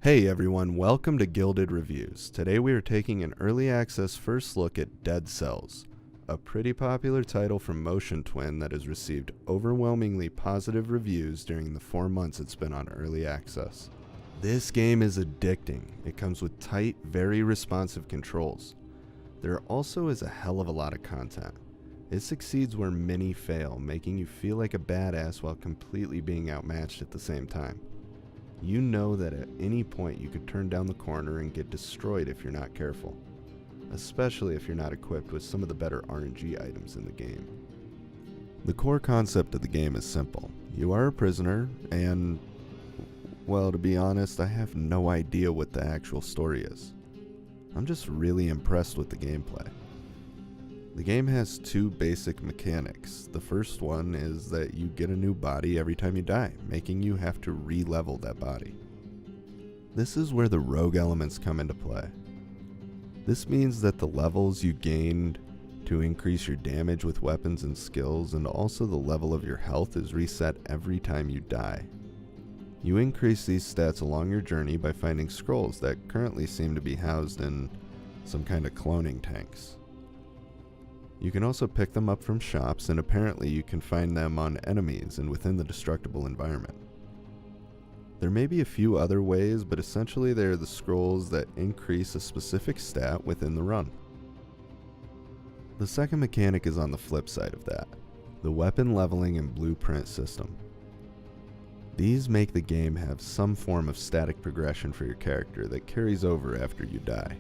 Hey everyone, welcome to Gilded Reviews. Today we are taking an early access first look at Dead Cells, a pretty popular title from Motion Twin that has received overwhelmingly positive reviews during the 4 months it's been on early access. This game is addicting. It comes with tight, very responsive controls. There also is a hell of a lot of content. It succeeds where many fail, making you feel like a badass while completely being outmatched at the same time. You know that at any point you could turn down the corner and get destroyed if you're not careful, especially if you're not equipped with some of the better RNG items in the game. The core concept of the game is simple. You are a prisoner and, well, to be honest, I have no idea what the actual story is. I'm just really impressed with the gameplay. The game has two basic mechanics. The first one is that you get a new body every time you die, making you have to re-level that body. This is where the rogue elements come into play. This means that the levels you gained to increase your damage with weapons and skills, and also the level of your health, is reset every time you die. You increase these stats along your journey by finding scrolls that currently seem to be housed in some kind of cloning tanks. You can also pick them up from shops, and apparently you can find them on enemies and within the destructible environment. There may be a few other ways, but essentially they are the scrolls that increase a specific stat within the run. The second mechanic is on the flip side of that, the weapon leveling and blueprint system. These make the game have some form of static progression for your character that carries over after you die.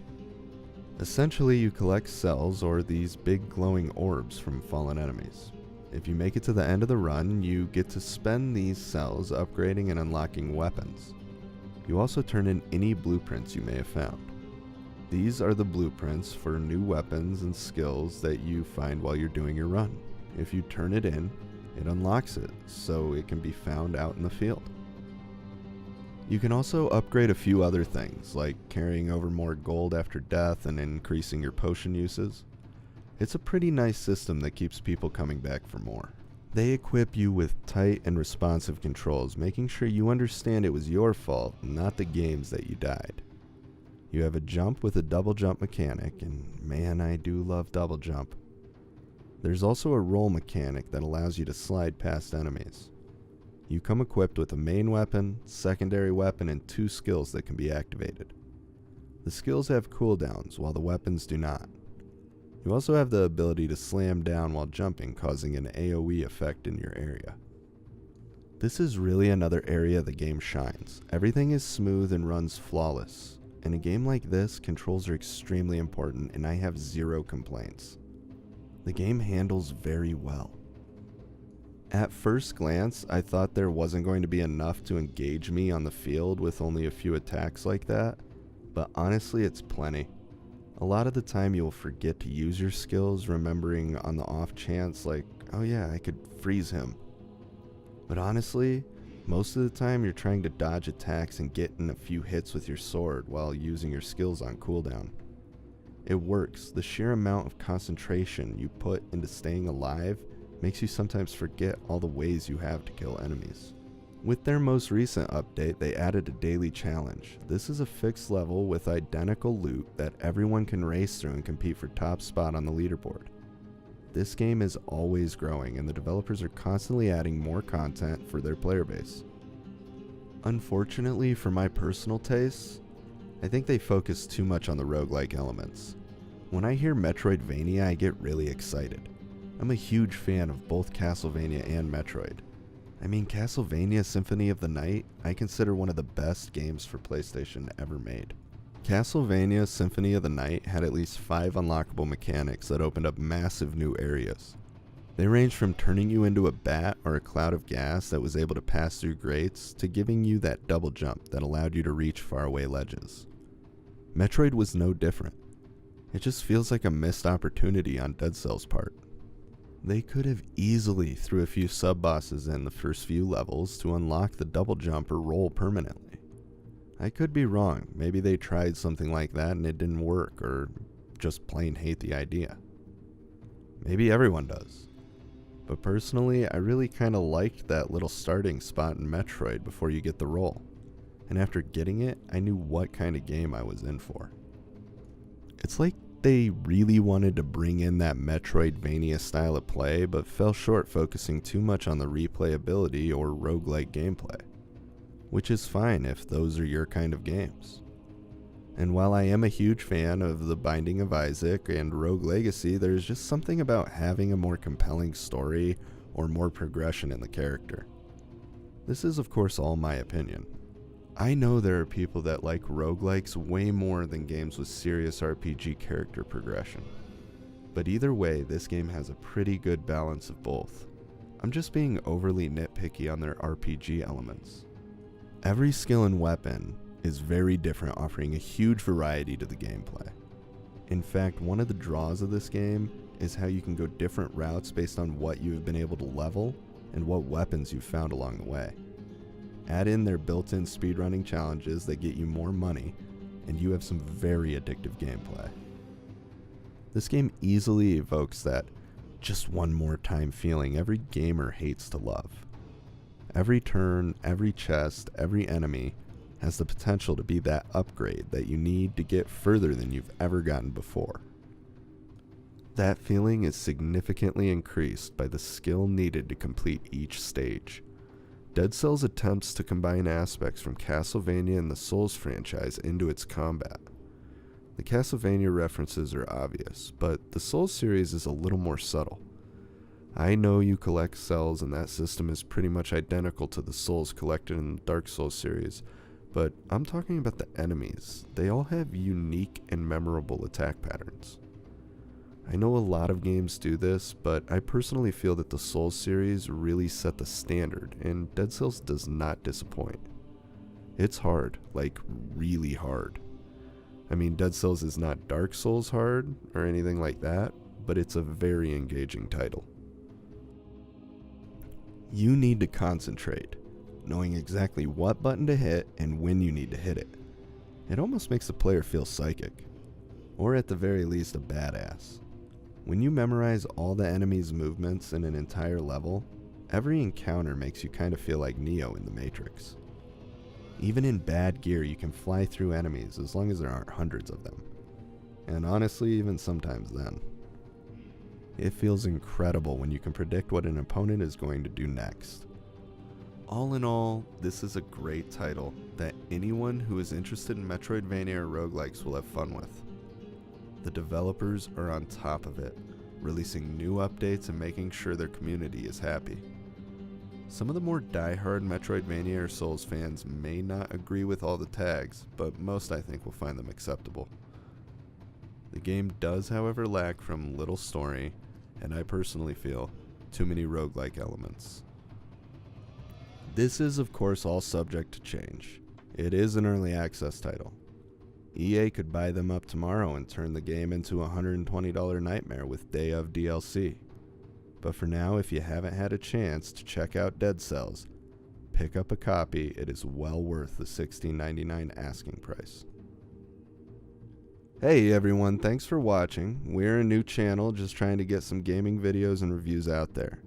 Essentially, you collect cells, or these big glowing orbs, from fallen enemies. If you make it to the end of the run, you get to spend these cells upgrading and unlocking weapons. You also turn in any blueprints you may have found. These are the blueprints for new weapons and skills that you find while you're doing your run. If you turn it in, it unlocks it, so it can be found out in the field. You can also upgrade a few other things, like carrying over more gold after death and increasing your potion uses. It's a pretty nice system that keeps people coming back for more. They equip you with tight and responsive controls, making sure you understand it was your fault, not the game's, that you died. You have a jump with a double jump mechanic, and man, I do love double jump. There's also a roll mechanic that allows you to slide past enemies. You come equipped with a main weapon, secondary weapon, and 2 skills that can be activated. The skills have cooldowns, while the weapons do not. You also have the ability to slam down while jumping, causing an AoE effect in your area. This is really another area the game shines. Everything is smooth and runs flawless. In a game like this, controls are extremely important, and I have 0 complaints. The game handles very well. At first glance, I thought there wasn't going to be enough to engage me on the field with only a few attacks like that, but honestly it's plenty. A lot of the time you'll forget to use your skills, remembering on the off chance like, oh yeah, I could freeze him. But honestly, most of the time you're trying to dodge attacks and get in a few hits with your sword while using your skills on cooldown. It works. The sheer amount of concentration you put into staying alive makes you sometimes forget all the ways you have to kill enemies. With their most recent update, they added a daily challenge. This is a fixed level with identical loot that everyone can race through and compete for top spot on the leaderboard. This game is always growing, and the developers are constantly adding more content for their player base. Unfortunately, for my personal tastes, I think they focus too much on the roguelike elements. When I hear Metroidvania, I get really excited. I'm a huge fan of both Castlevania and Metroid. I mean, Castlevania Symphony of the Night, I consider one of the best games for PlayStation ever made. Castlevania Symphony of the Night had at least 5 unlockable mechanics that opened up massive new areas. They ranged from turning you into a bat or a cloud of gas that was able to pass through grates, to giving you that double jump that allowed you to reach faraway ledges. Metroid was no different. It just feels like a missed opportunity on Dead Cells' part. They could have easily threw a few sub-bosses in the first few levels to unlock the double jump or roll permanently. I could be wrong, maybe they tried something like that and it didn't work, or just plain hate the idea. Maybe everyone does. But personally, I really kinda liked that little starting spot in Metroid before you get the roll. and after getting it, I knew what kind of game I was in for. It's like they really wanted to bring in that Metroidvania style of play, but fell short focusing too much on the replayability or roguelike gameplay, which is fine if those are your kind of games. And while I am a huge fan of The Binding of Isaac and Rogue Legacy, there's just something about having a more compelling story or more progression in the character. This is of course all my opinion. I know there are people that like roguelikes way more than games with serious RPG character progression. But either way, this game has a pretty good balance of both. I'm just being overly nitpicky on their RPG elements. Every skill and weapon is very different, offering a huge variety to the gameplay. In fact, one of the draws of this game is how you can go different routes based on what you have been able to level and what weapons you've found along the way. Add in their built-in speedrunning challenges that get you more money, and you have some very addictive gameplay. This game easily evokes that just one more time feeling every gamer hates to love. Every turn, every chest, every enemy has the potential to be that upgrade that you need to get further than you've ever gotten before. That feeling is significantly increased by the skill needed to complete each stage. Dead Cells attempts to combine aspects from Castlevania and the Souls franchise into its combat. The Castlevania references are obvious, but the Souls series is a little more subtle. I know you collect cells and that system is pretty much identical to the souls collected in the Dark Souls series, but I'm talking about the enemies. They all have unique and memorable attack patterns. I know a lot of games do this, but I personally feel that the Souls series really set the standard, and Dead Cells does not disappoint. It's hard, like really hard. I mean, Dead Cells is not Dark Souls hard or anything like that, but it's a very engaging title. You need to concentrate, knowing exactly what button to hit and when you need to hit it. It almost makes the player feel psychic, or at the very least a badass. When you memorize all the enemies' movements in an entire level, every encounter makes you kind of feel like Neo in the Matrix. Even in bad gear, you can fly through enemies as long as there aren't hundreds of them. And honestly, even sometimes then. It feels incredible when you can predict what an opponent is going to do next. All in all, this is a great title that anyone who is interested in Metroidvania or roguelikes will have fun with. The developers are on top of it, releasing new updates and making sure their community is happy. Some of the more die-hard Metroidvania or Souls fans may not agree with all the tags, but most I think will find them acceptable. The game does, however, lack from little story, and I personally feel too many roguelike elements. This is of course all subject to change. It is an early access title. EA could buy them up tomorrow and turn the game into a $120 nightmare with day of DLC. But for now, if you haven't had a chance to check out Dead Cells, pick up a copy. It is well worth the $16.99 asking price. Hey everyone, thanks for watching. We're a new channel just trying to get some gaming videos and reviews out there.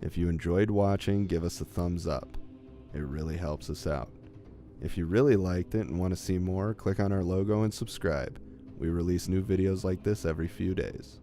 If you enjoyed watching, give us a thumbs up. It really helps us out. If you really liked it and want to see more, click on our logo and subscribe. We release new videos like this every few days.